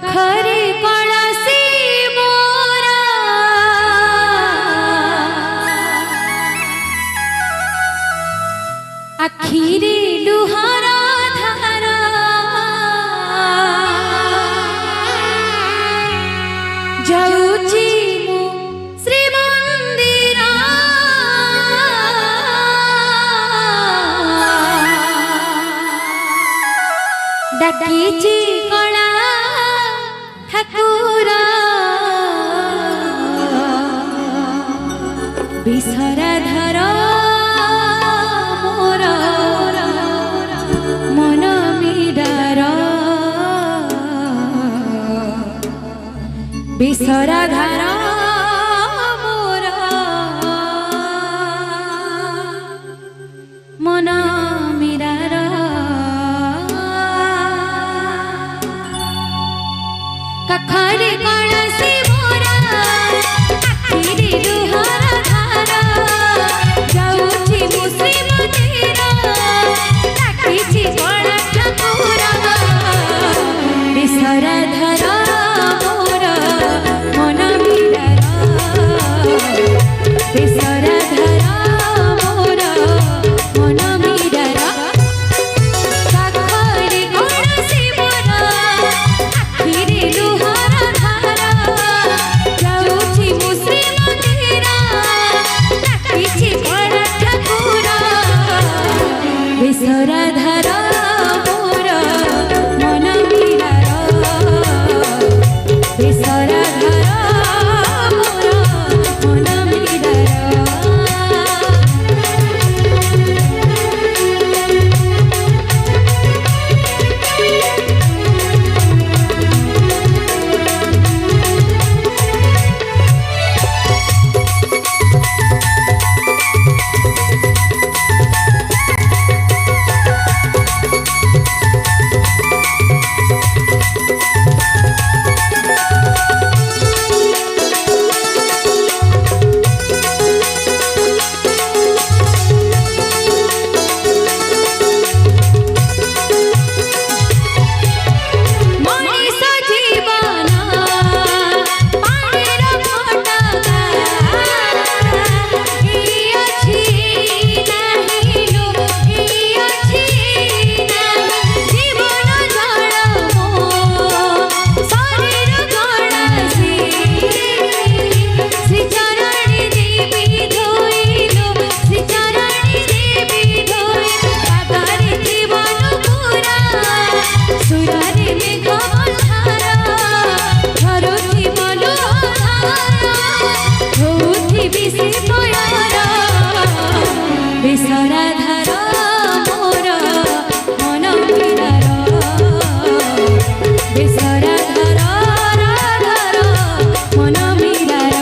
कखरे कळसी मोरा आखिरे लुहारा धारा जाऊची मु श्री मंदिर डाकीची कला ठाकुर बिसरा धर मोर मन मीरार बिसरा धर मोर मन मीरार कखरे कळसी मोरा आखिरे लुहारा धारा जाऊची मु श्री मंदिर डाकीची कला ठाकुर बिसरा धर मोर मन मीरार बिसरा धर मोर मन मीरार कखरे कळसी मोरा आखिरे लुहारा धारा जाऊची मु श्री मंदिर डाकीची कला ठाकुर बिसरा धर मोर मन मीरार बिसरा धर मोर मन मीरार बिसरा धर मोर मन मीरार बिसरा धर मन मीरार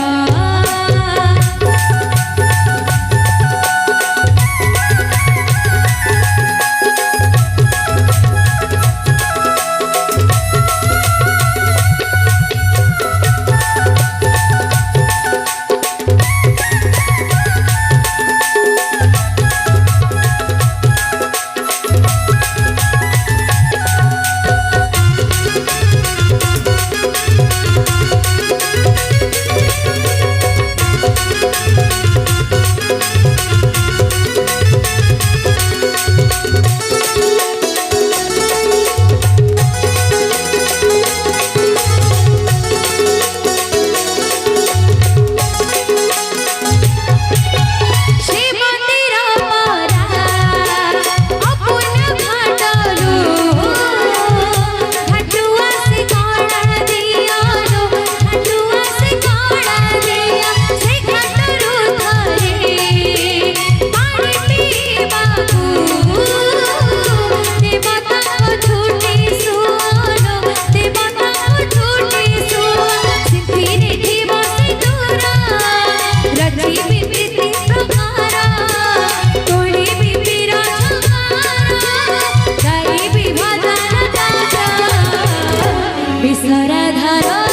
बिसरा धर